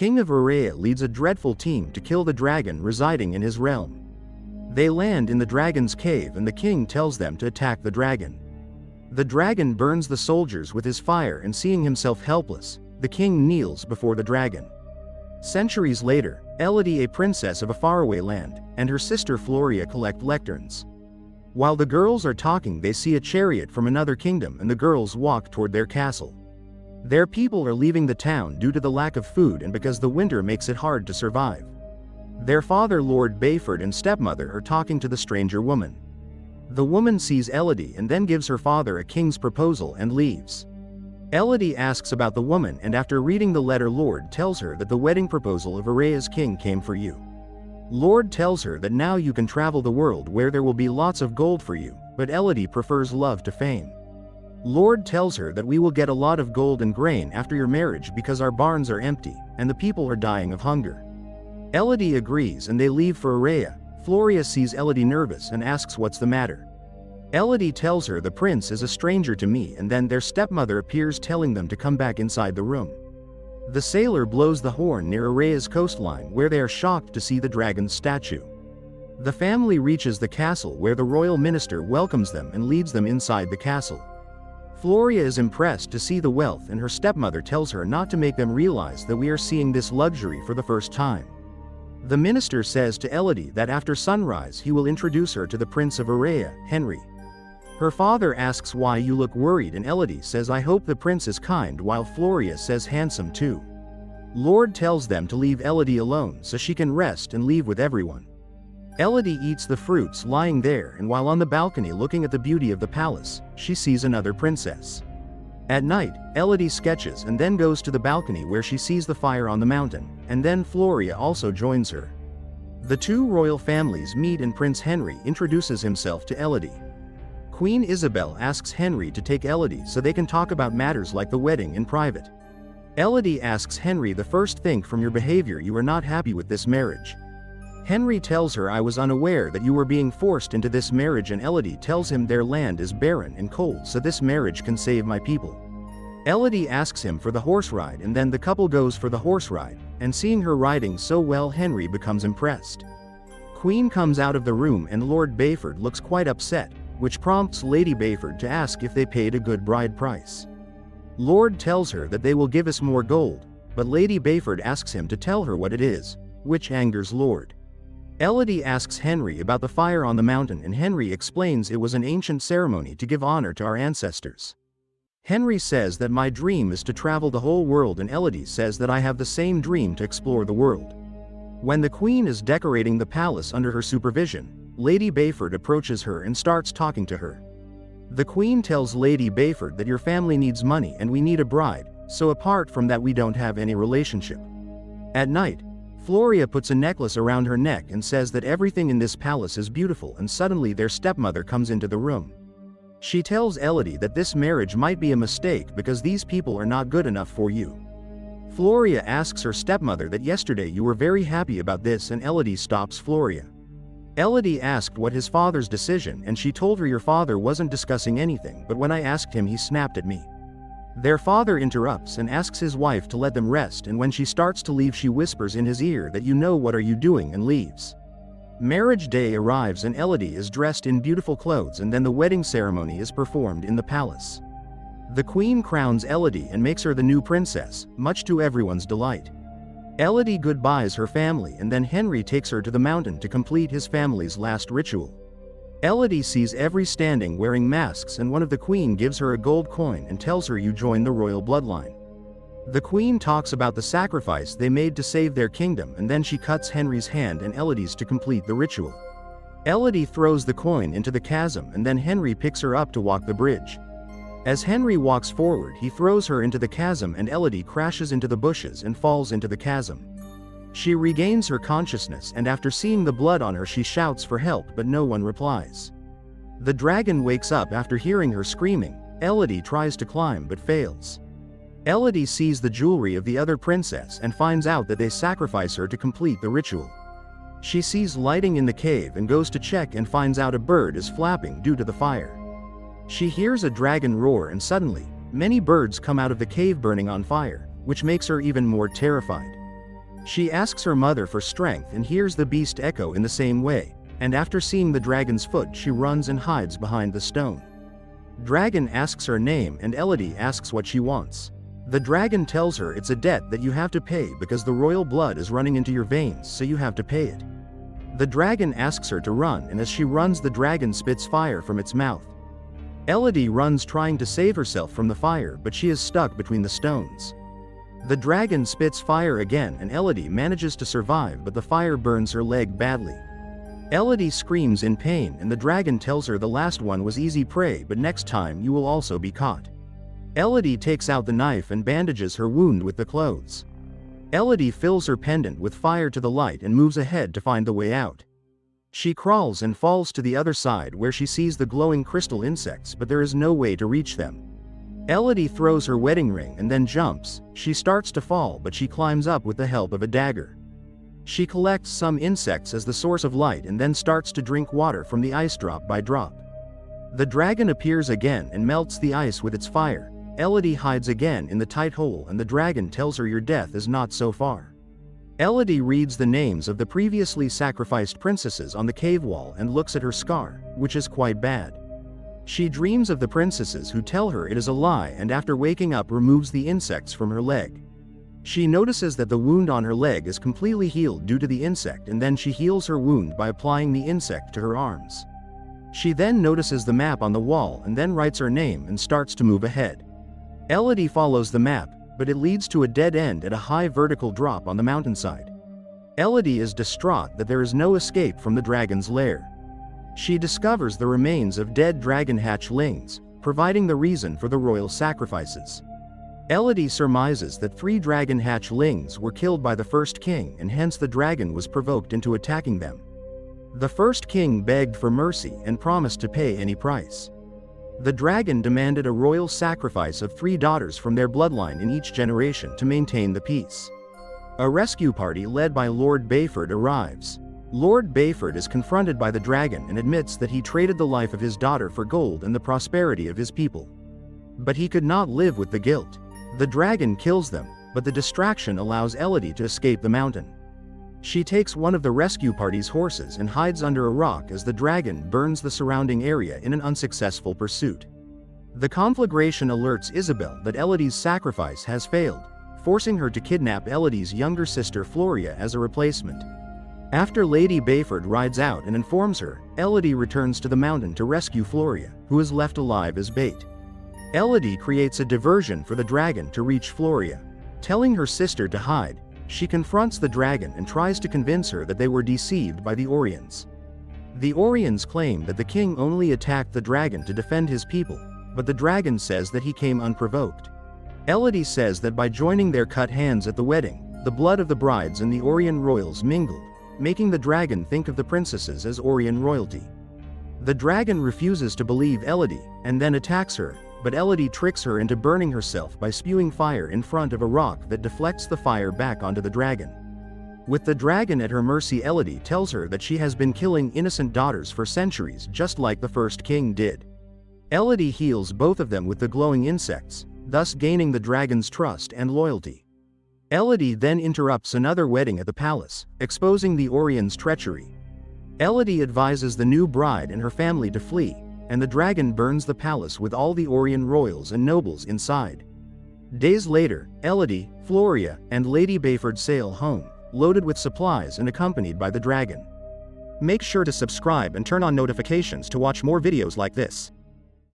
king of Urea leads a dreadful team to kill the dragon residing in his realm. They land in the dragon's cave and the king tells them to attack the dragon. The dragon burns the soldiers with his fire, and seeing himself helpless, the king kneels before the dragon. Centuries later, Elodie, a princess of a faraway land, and her sister Floria collect lecterns. While the girls are talking, they see a chariot from another kingdom and the girls walk toward their castle. Their people are leaving the town due to the lack of food and because the winter makes it hard to survive. Their father Lord Bayford and stepmother are talking to the stranger woman. The woman sees Elodie and then gives her father a king's proposal and leaves. Elodie asks about the woman, and after reading the letter, Lord tells her that the wedding proposal of Urea's king came for you. Lord tells her that now you can travel the world where there will be lots of gold for you, but Elodie prefers love to fame. Lord tells her that we will get a lot of gold and grain after your marriage because our barns are empty, and the people are dying of hunger. Elodie agrees and they leave for Urea. Floria sees Elodie nervous and asks what's the matter. Elodie tells her the prince is a stranger to me, and then their stepmother appears telling them to come back inside the room. The sailor blows the horn near Urea's coastline where they are shocked to see the dragon's statue. The family reaches the castle where the royal minister welcomes them and leads them inside the castle. Floria is impressed to see the wealth, and her stepmother tells her not to make them realize that we are seeing this luxury for the first time. The minister says to Elodie that after sunrise he will introduce her to the Prince of Urea, Henry. Her father asks why you look worried, and Elodie says I hope the prince is kind, while Floria says handsome too. Lord tells them to leave Elodie alone so she can rest and leave with everyone. Elodie eats the fruits lying there, and while on the balcony looking at the beauty of the palace, she sees another princess. At night, Elodie sketches and then goes to the balcony where she sees the fire on the mountain, and then Floria also joins her. The two royal families meet and Prince Henry introduces himself to Elodie. Queen Isabel asks Henry to take Elodie so they can talk about matters like the wedding in private. Elodie asks Henry, the first thing from your behavior you are not happy with this marriage. Henry tells her I was unaware that you were being forced into this marriage, and Elodie tells him their land is barren and cold so this marriage can save my people. Elodie asks him for the horse ride, and then the couple goes for the horse ride, and seeing her riding so well Henry becomes impressed. Queen comes out of the room and Lord Bayford looks quite upset, which prompts Lady Bayford to ask if they paid a good bride price. Lord tells her that they will give us more gold, but Lady Bayford asks him to tell her what it is, which angers Lord. Elodie asks Henry about the fire on the mountain, and Henry explains it was an ancient ceremony to give honor to our ancestors. Henry says that my dream is to travel the whole world, and Elodie says that I have the same dream to explore the world. When the queen is decorating the palace under her supervision, Lady Bayford approaches her and starts talking to her. The queen tells Lady Bayford that your family needs money and we need a bride, so apart from that we don't have any relationship. At night, Floria puts a necklace around her neck and says that everything in this palace is beautiful, and suddenly their stepmother comes into the room. She tells Elodie that this marriage might be a mistake because these people are not good enough for you. Floria asks her stepmother that yesterday you were very happy about this, and Elodie stops Floria. Elodie asked what his father's decision, and she told her your father wasn't discussing anything, but when I asked him he snapped at me. Their father interrupts and asks his wife to let them rest, and when she starts to leave she whispers in his ear that you know what are you doing, and leaves. Marriage day arrives and Elodie is dressed in beautiful clothes, and then the wedding ceremony is performed in the palace. The queen crowns Elodie and makes her the new princess, much to everyone's delight. Elodie goodbyes her family, and then Henry takes her to the mountain to complete his family's last ritual. Elodie sees every standing wearing masks, and one of the queen gives her a gold coin and tells her you join the royal bloodline. The queen talks about the sacrifice they made to save their kingdom, and then she cuts Henry's hand and Elodie's to complete the ritual. Elodie throws the coin into the chasm, and then Henry picks her up to walk the bridge. As Henry walks forward he throws her into the chasm, and Elodie crashes into the bushes and falls into the chasm. She regains her consciousness, and after seeing the blood on her she shouts for help, but no one replies. The dragon wakes up after hearing her screaming. Elodie tries to climb but fails. Elodie sees the jewelry of the other princess and finds out that they sacrifice her to complete the ritual. She sees lighting in the cave and goes to check and finds out a bird is flapping due to the fire. She hears a dragon roar, and suddenly, many birds come out of the cave burning on fire, which makes her even more terrified. She asks her mother for strength and hears the beast echo in the same way, and after seeing the dragon's foot she runs and hides behind the stone. Dragon asks her name and Elodie asks what she wants. The dragon tells her it's a debt that you have to pay because the royal blood is running into your veins, so you have to pay it. The dragon asks her to run, and as she runs the dragon spits fire from its mouth. Elodie runs trying to save herself from the fire, but she is stuck between the stones. The dragon spits fire again and Elodie manages to survive, but the fire burns her leg badly. Elodie screams in pain and the dragon tells her the last one was easy prey, but next time you will also be caught. Elodie takes out the knife and bandages her wound with the clothes. Elodie fills her pendant with fire to the light and moves ahead to find the way out. She crawls and falls to the other side where she sees the glowing crystal insects, but there is no way to reach them. Elodie throws her wedding ring and then jumps. She starts to fall, but she climbs up with the help of a dagger. She collects some insects as the source of light and then starts to drink water from the ice drop by drop. The dragon appears again and melts the ice with its fire. Elodie hides again in the tight hole and the dragon tells her your death is not so far. Elodie reads the names of the previously sacrificed princesses on the cave wall and looks at her scar, which is quite bad. She dreams of the princesses who tell her it is a lie, and after waking up removes the insects from her leg. She notices that the wound on her leg is completely healed due to the insect, and then she heals her wound by applying the insect to her arms. She then notices the map on the wall and then writes her name and starts to move ahead. Elodie follows the map, but it leads to a dead end at a high vertical drop on the mountainside. Elodie is distraught that there is no escape from the dragon's lair. She discovers the remains of dead dragon hatchlings, providing the reason for the royal sacrifices. Elodie surmises that 3 dragon hatchlings were killed by the first king, and hence the dragon was provoked into attacking them. The first king begged for mercy and promised to pay any price. The dragon demanded a royal sacrifice of 3 daughters from their bloodline in each generation to maintain the peace. A rescue party led by Lord Bayford arrives. Lord Bayford is confronted by the dragon and admits that he traded the life of his daughter for gold and the prosperity of his people. But he could not live with the guilt. The dragon kills them, but the distraction allows Elodie to escape the mountain. She takes one of the rescue party's horses and hides under a rock as the dragon burns the surrounding area in an unsuccessful pursuit. The conflagration alerts Isabel that Elodie's sacrifice has failed, forcing her to kidnap Elodie's younger sister Floria as a replacement. After Lady Bayford rides out and informs her, Elodie returns to the mountain to rescue Floria, who is left alive as bait. Elodie creates a diversion for the dragon to reach Floria. Telling her sister to hide, she confronts the dragon and tries to convince her that they were deceived by the Orions. The Orions claim that the king only attacked the dragon to defend his people, but the dragon says that he came unprovoked. Elodie says that by joining their cut hands at the wedding, the blood of the brides and the Orion royals mingled, making the dragon think of the princesses as Orion royalty. The dragon refuses to believe Elodie, and then attacks her, but Elodie tricks her into burning herself by spewing fire in front of a rock that deflects the fire back onto the dragon. With the dragon at her mercy, Elodie tells her that she has been killing innocent daughters for centuries, just like the first king did. Elodie heals both of them with the glowing insects, thus gaining the dragon's trust and loyalty. Elodie then interrupts another wedding at the palace, exposing the Orion's treachery. Elodie advises the new bride and her family to flee, and the dragon burns the palace with all the Orion royals and nobles inside. Days later, Elodie, Floria, and Lady Bayford sail home, loaded with supplies and accompanied by the dragon. Make sure to subscribe and turn on notifications to watch more videos like this.